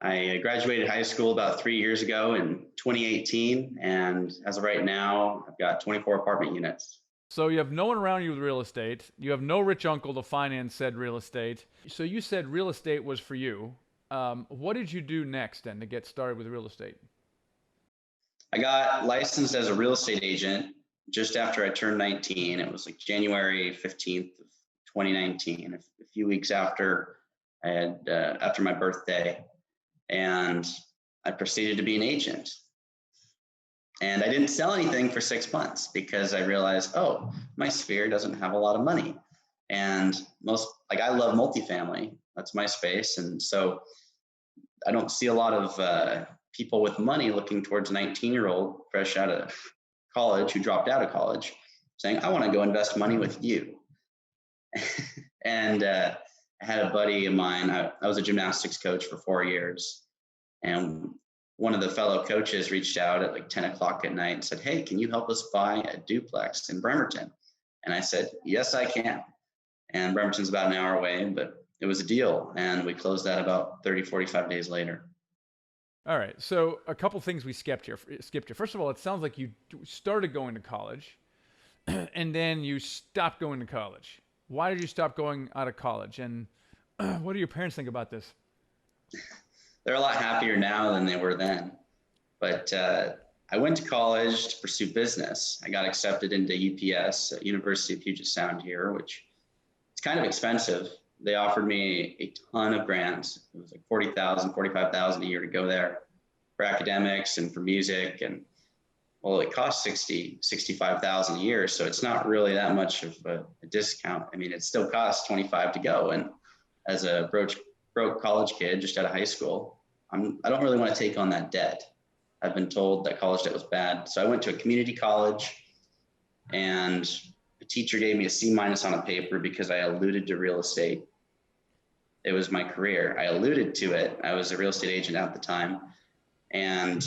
I graduated high school about 3 years ago in 2018. And as of right now, I've got 24 apartment units. So you have no one around you with real estate. You have no rich uncle to finance said real estate. So you said real estate was for you. What did you do next then to get started with real estate? I got licensed as a real estate agent just after I turned 19. It was like January 15th of 2019, a few weeks after after my birthday. And I proceeded to be an agent. And I didn't sell anything for 6 months because I realized, oh, my sphere doesn't have a lot of money. And I love multifamily. That's my space. And so I don't see a lot of people with money looking towards a 19-year-old fresh out of college who dropped out of college saying, I want to go invest money with you. And I had a buddy of mine. I was a gymnastics coach for 4 years. And one of the fellow coaches reached out at like 10 o'clock at night and said, hey, can you help us buy a duplex in Bremerton? And I said, yes, I can. And Bremerton's about an hour away, but it was a deal. And we closed that about 30, 45 days later. All right. So a couple things we skipped here. First of all, it sounds like you started going to college and then you stopped going to college. Why did you stop going out of college? And what do your parents think about this? They're a lot happier now than they were then. But I went to college to pursue business. I got accepted into UPS, University of Puget Sound here, which it's kind of expensive. They offered me a ton of grants. It was like 40,000, 45,000 a year to go there for academics and for music. And well, it costs 65,000 a year. So it's not really that much of a discount. I mean, it still costs 25 to go. And as a broke college kid just out of high school, I don't really want to take on that debt. I've been told that college debt was bad. So I went to a community college and the teacher gave me a C- on a paper because I alluded to real estate. It was my career. I alluded to it. I was a real estate agent at the time. And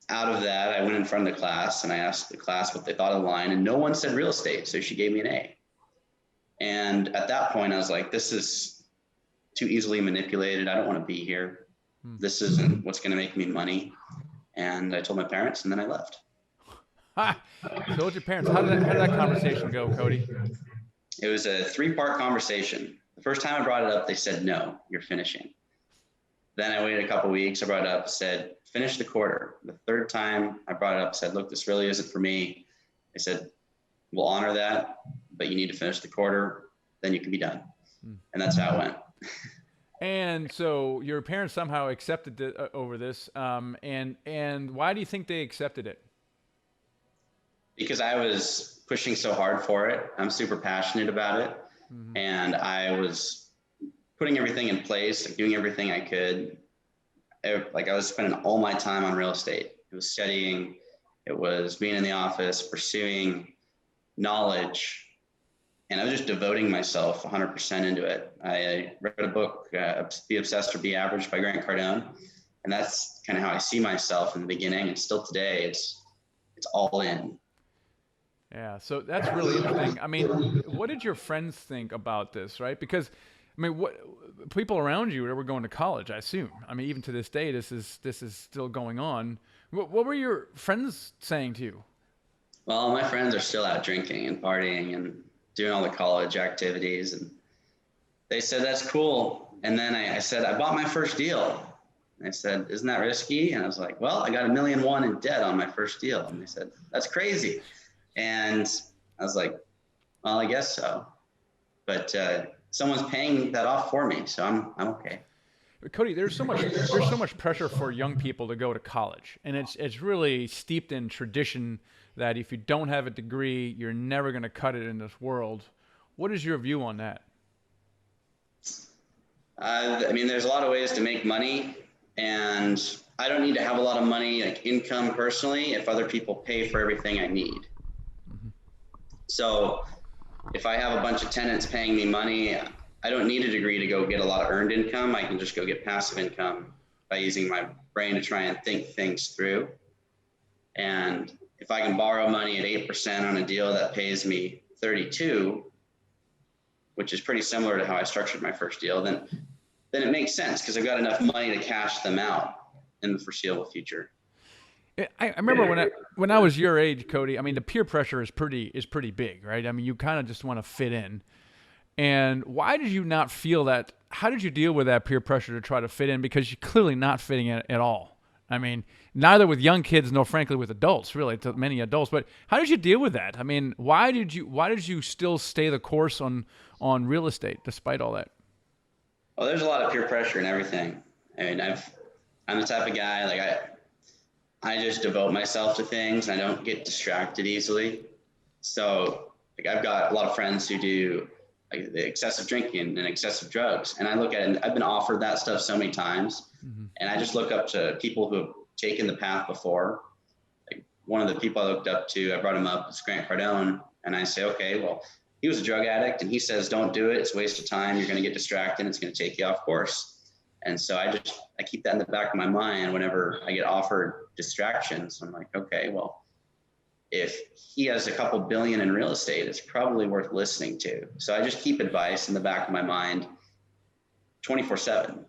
out of that, I went in front of the class and I asked the class what they thought of the line, and no one said real estate. So she gave me an A. And at that point, I was like, this is too easily manipulated. I don't want to be here. This isn't what's going to make me money. And I told my parents, and then I left. Ha! Told your parents. How did that conversation go, Cody? It was a 3-part conversation. The first time I brought it up, they said, no, you're finishing. Then I waited a couple of weeks. I brought it up, said, finish the quarter. The third time I brought it up, said, look, this really isn't for me. They said, we'll honor that, but you need to finish the quarter. Then you can be done. And that's how it went. And so your parents somehow accepted it over this. And why do you think they accepted it? Because I was pushing so hard for it. I'm super passionate about it. Mm-hmm. And I was putting everything in place, like doing everything I could. I was spending all my time on real estate. It was studying. It was being in the office, pursuing knowledge. And I was just devoting myself 100% into it. I read a book, Be Obsessed or Be Average by Grant Cardone. And that's kind of how I see myself in the beginning. And still today, it's all in. Yeah, so that's really interesting. I mean, what did your friends think about this, right? Because, I mean, what people around you were going to college, I assume. I mean, even to this day, this is still going on. What were your friends saying to you? Well, my friends are still out drinking and partying and doing all the college activities. And they said, that's cool. And then I said, I bought my first deal. And they said, isn't that risky? And I was like, well, I got $1.1 million in debt on my first deal. And they said, that's crazy. And I was like, well, I guess so. But someone's paying that off for me, so I'm okay. Cody, there's so much pressure for young people to go to college, and it's really steeped in tradition that if you don't have a degree, you're never going to cut it in this world. What is your view on that? I mean, there's a lot of ways to make money, and I don't need to have a lot of money, like income personally, if other people pay for everything I need. Mm-hmm. So if I have a bunch of tenants paying me money, I don't need a degree to go get a lot of earned income. I can just go get passive income by using my brain to try and think things through. And if I can borrow money at 8% on a deal that pays me 32, which is pretty similar to how I structured my first deal, then then it makes sense because I've got enough money to cash them out in the foreseeable future. I remember when I was your age, Cody. I mean, the peer pressure is pretty big, right? I mean, you kind of just want to fit in. And why did you not feel that? How did you deal with that peer pressure to try to fit in? Because you're clearly not fitting in at all. I mean, neither with young kids nor frankly with adults, really, to many adults. But how did you deal with that? I mean, why did you still stay the course on real estate despite all that? Well, there's a lot of peer pressure and everything. I mean, I'm the type of guy, like I just devote myself to things. I don't get distracted easily. So like I've got a lot of friends who do like the excessive drinking and excessive drugs. And I look at it and I've been offered that stuff so many times. Mm-hmm. And I just look up to people who have taken the path before. Like one of the people I looked up to, I brought him up, it's Grant Cardone. And I say, okay, well, he was a drug addict and he says, don't do it. It's a waste of time. You're going to get distracted. It's going to take you off course. And so I keep that in the back of my mind whenever I get offered distractions. I'm like, okay, well, if he has a couple billion in real estate, it's probably worth listening to. So I just keep advice in the back of my mind 24/7.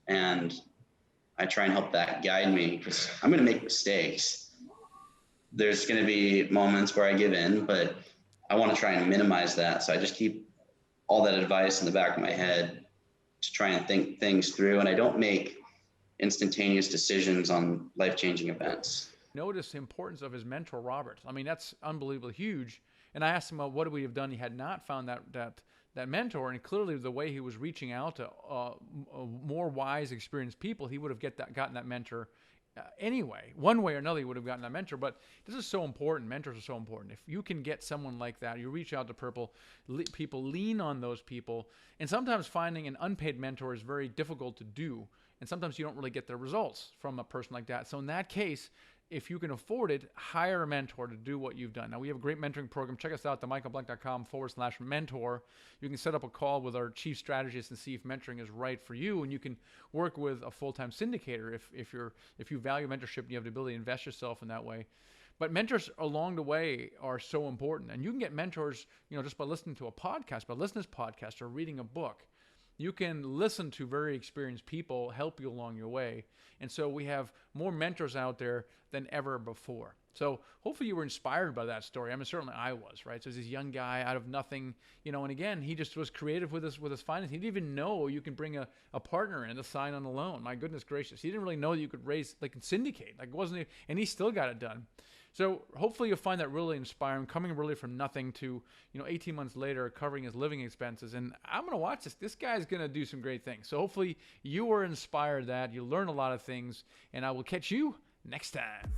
And I try and help that guide me because I'm going to make mistakes. There's going to be moments where I give in, but I want to try and minimize that. So I just keep all that advice in the back of my head to try and think things through. And I don't make instantaneous decisions on life-changing events. Notice the importance of his mentor, Robert. I mean, that's unbelievably huge. And I asked him, well, what would we have done? He had not found that mentor. And clearly the way he was reaching out to more wise, experienced people, he would have gotten that mentor anyway. One way or another, he would have gotten that mentor. But this is so important. Mentors are so important. If you can get someone like that, you reach out to people, lean on those people. And sometimes finding an unpaid mentor is very difficult to do. And sometimes you don't really get the results from a person like that. So in that case, if you can afford it, hire a mentor to do what you've done. Now, we have a great mentoring program. Check us out, themichaelblank.com/mentor. You can set up a call with our chief strategist and see if mentoring is right for you. And you can work with a full-time syndicator if you value mentorship and you have the ability to invest yourself in that way. But mentors along the way are so important. And you can get mentors, just by listening to a podcast, by listening to this podcast or reading a book. You can listen to very experienced people help you along your way. And so we have more mentors out there than ever before. So hopefully you were inspired by that story. I mean, certainly I was, right? So this young guy out of nothing, and again, he just was creative with his finance. He didn't even know you can bring a partner in to sign on a loan. My goodness gracious. He didn't really know that you could syndicate. It wasn't, and he still got it done. So hopefully you'll find that really inspiring, coming really from nothing to, 18 months later, covering his living expenses. And I'm going to watch this. This guy's going to do some great things. So hopefully you were inspired that you learn a lot of things, and I will catch you next time.